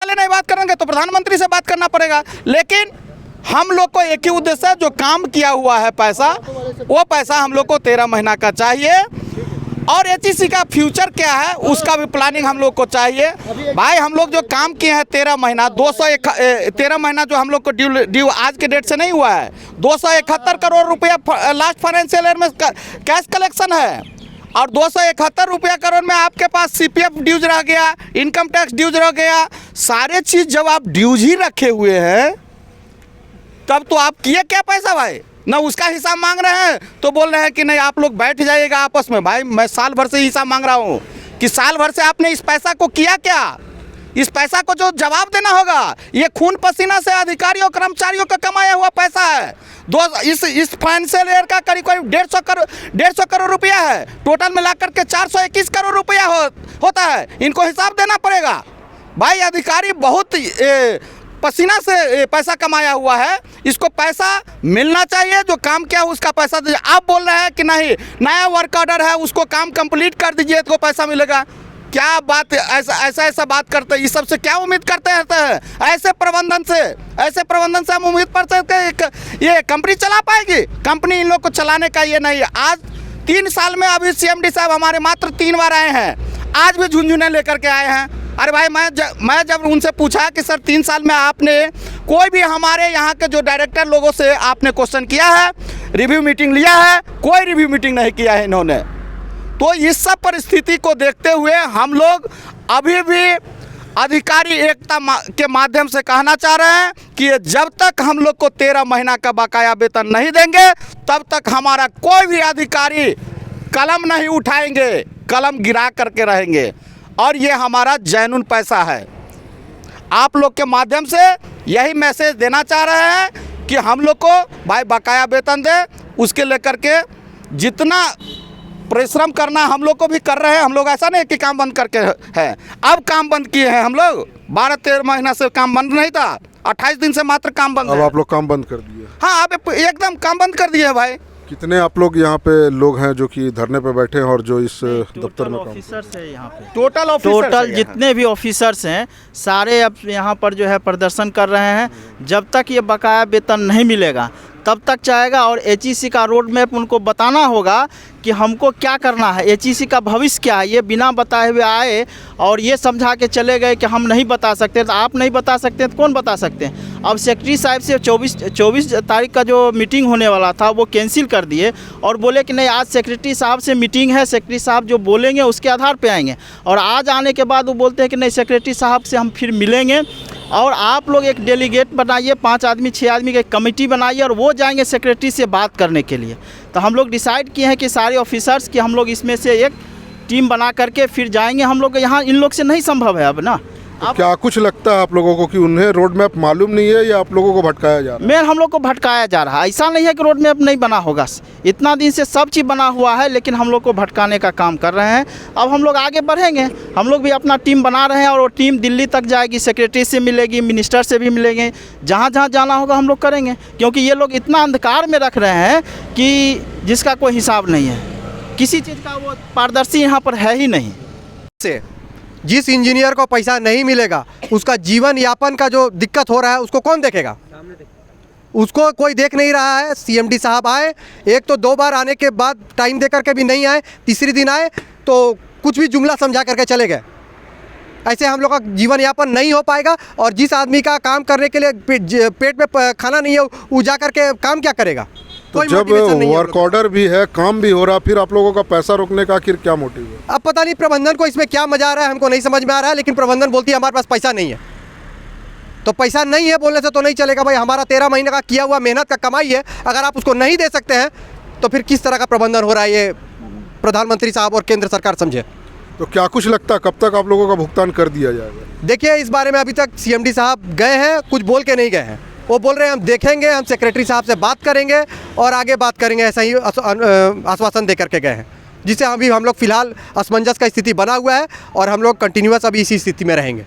वाले नहीं बात करेंगे तो प्रधानमंत्री से बात करना पड़ेगा। लेकिन हम लोग को एक ही उद्देश्य है, जो काम किया हुआ है पैसा, वो पैसा हम लोग को 13 महीना का चाहिए। और एचईसी का फ्यूचर क्या है उसका भी प्लानिंग हम लोग को चाहिए। भाई हम लोग जो काम किए हैं 13 महीना 13 महीना जो हम लोग को ड्यू आज के डेट से नहीं हुआ है, 271 करोड़ रुपया लास्ट फाइनेंशियल ईयर में कैश कलेक्शन है। और 271 करोड़ में आपके पास सीपीएफ ड्यूज रह गया, इनकम टैक्स ड्यूज रह गया। सारे चीज़ जब आप ड्यूज ही रखे हुए हैं तब तो आप किए क्या पैसा भाई? ना उसका हिसाब मांग रहे हैं तो बोल रहे हैं कि नहीं आप लोग बैठ जाइएगा आपस में। भाई मैं साल भर से हिसाब मांग रहा हूँ कि साल भर से आपने इस पैसा को किया क्या? इस पैसा को जो जवाब देना होगा। ये खून पसीना से अधिकारियों कर्मचारियों का कमाया हुआ पैसा है। इस फाइनेंशियल ईयर का करीब 150 करोड़ रुपया है। टोटल मिला करके 421 करोड़ रुपया होता है। इनको हिसाब देना पड़ेगा। भाई अधिकारी बहुत पसीना से पैसा कमाया हुआ है, इसको पैसा मिलना चाहिए। जो काम किया उसका पैसा दीजिए। आप बोल रहे हैं कि नहीं नया वर्क ऑर्डर है उसको काम कंप्लीट कर दीजिए तो पैसा मिलेगा। क्या बात ऐसा बात करते हैं? इस सब से क्या उम्मीद करते हैं? ऐसे प्रबंधन से हम उम्मीद कर सकते हैं ये कंपनी चला पाएगी? कंपनी इन लोग को चलाने का ये नहीं है। आज 3 साल में अभी सीएमडी साहब हमारे मात्र 3 बार आए हैं, आज भी झुनझुने लेकर के आए हैं। अरे भाई मैं जब उनसे पूछा कि सर 3 साल में आपने कोई भी हमारे यहाँ के जो डायरेक्टर लोगों से आपने क्वेश्चन किया है, रिव्यू मीटिंग लिया है? कोई रिव्यू मीटिंग नहीं किया है इन्होंने। तो इस सब परिस्थिति को देखते हुए हम लोग अभी भी अधिकारी एकता के माध्यम से कहना चाह रहे हैं कि जब तक हम लोग को 13 महीना का बकाया वेतन नहीं देंगे तब तक हमारा कोई भी अधिकारी कलम नहीं उठाएंगे, कलम गिरा करके रहेंगे। और ये हमारा जैनुन पैसा है। आप लोग के माध्यम से यही मैसेज देना चाह रहे हैं कि हम लोग को भाई बकाया वेतन दे। उसके लेकर के जितना परिश्रम करना हम लोग को भी कर रहे हैं। हम लोग ऐसा नहीं कि काम बंद करके है, अब काम बंद किए हैं हम लोग। 12-13 महीना से काम बंद नहीं था, 28 दिन से मात्र काम बंद है। अब आप लोग काम बंद कर दिए? हाँ अब एकदम काम बंद कर दिए भाई। कितने आप लोग यहाँ पे लोग हैं जो कि धरने पे बैठे हैं और जो इस दफ्तर में काम? ऑफिसर्स है यहाँ पे। टोटल जितने भी ऑफिसर्स हैं सारे अब यहाँ पर जो है प्रदर्शन कर रहे हैं। जब तक ये बकाया वेतन नहीं मिलेगा तब तक चाहेगा। और एचईसी का रोड मैप उनको बताना होगा कि हमको क्या करना है, एचईसी का भविष्य क्या है। ये बिना बताए हुए आए और ये समझा के चले गए कि हम नहीं बता सकते। तो आप नहीं बता सकते तो कौन बता सकते हैं? अब सेक्रेटरी साहब से 24 तारीख का जो मीटिंग होने वाला था वो कैंसिल कर दिए और बोले कि नहीं आज सेक्रेटरी साहब से मीटिंग है, सेक्रेटरी साहब जो बोलेंगे उसके आधार पे आएंगे। और आज आने के बाद वो बोलते हैं कि नहीं सेक्रेटरी साहब से हम फिर मिलेंगे और आप लोग एक डेलीगेट बनाइए, 5 आदमी 6 आदमी की कमेटी बनाइए और वो जाएंगे सेक्रेटरी से बात करने के लिए। तो हम लोग डिसाइड किए हैं कि सारे ऑफिसर्स की हम लोग इसमें से एक टीम बना करके फिर जाएंगे। हम लोग यहाँ इन लोग से नहीं संभव है अब ना। तो क्या कुछ लगता है आप लोगों को कि उन्हें रोड मैप मालूम नहीं है या आप लोगों को भटकाया जा रहा है? मैं हम लोग को भटकाया जा रहा है। ऐसा नहीं है कि रोड मैप नहीं बना होगा, इतना दिन से सब चीज़ बना हुआ है, लेकिन हम लोग को भटकाने का काम कर रहे हैं। अब हम लोग आगे बढ़ेंगे। हम लोग भी अपना टीम बना रहे हैं और वो टीम दिल्ली तक जाएगी, सेक्रेटरी से मिलेगी, मिनिस्टर से भी मिलेंगे। जहाँ जहाँ जाना होगा हम लोग करेंगे, क्योंकि ये लोग इतना अंधकार में रख रहे हैं कि जिसका कोई हिसाब नहीं है। किसी चीज़ का वो पारदर्शी यहाँ पर है ही नहीं। से जिस इंजीनियर को पैसा नहीं मिलेगा उसका जीवन यापन का जो दिक्कत हो रहा है उसको कौन देखेगा? उसको कोई देख नहीं रहा है। सीएमडी साहब आए, एक तो 2 बार आने के बाद टाइम दे करके भी नहीं आए, तीसरी दिन आए तो कुछ भी जुमला समझा करके चले गए। ऐसे हम लोग का जीवन यापन नहीं हो पाएगा। और जिस आदमी का काम करने के लिए पेट में खाना नहीं है वो जा करके काम क्या करेगा? तो जब वर्क ऑर्डर भी है, काम भी हो रहा, फिर आप लोगों का पैसा रोकने का आखिर क्या मोटिव है? अब पता नहीं प्रबंधन को इसमें क्या मजा आ रहा है, हमको नहीं समझ में आ रहा है। लेकिन प्रबंधन बोलती है हमारे पास पैसा नहीं है। तो पैसा नहीं है बोलने से तो नहीं चलेगा भाई। हमारा 13 महीने का किया हुआ मेहनत का कमाई है, अगर आप उसको नहीं दे सकते हैं तो फिर किस तरह का प्रबंधन हो रहा है ये प्रधानमंत्री साहब और केंद्र सरकार समझे। तो क्या कुछ लगता है कब तक आप लोगों का भुगतान कर दिया जाएगा? देखिए इस बारे में अभी तक सीएमडी साहब गए हैं, कुछ बोल के नहीं गए हैं। वो बोल रहे हैं हम देखेंगे, हम सेक्रेटरी साहब से बात करेंगे और आगे बात करेंगे, ऐसा ही आश्वासन दे करके गए हैं। जिससे अभी हम लोग फिलहाल असमंजस का स्थिति बना हुआ है और हम लोग कंटिन्यूअस अभी इसी स्थिति में रहेंगे।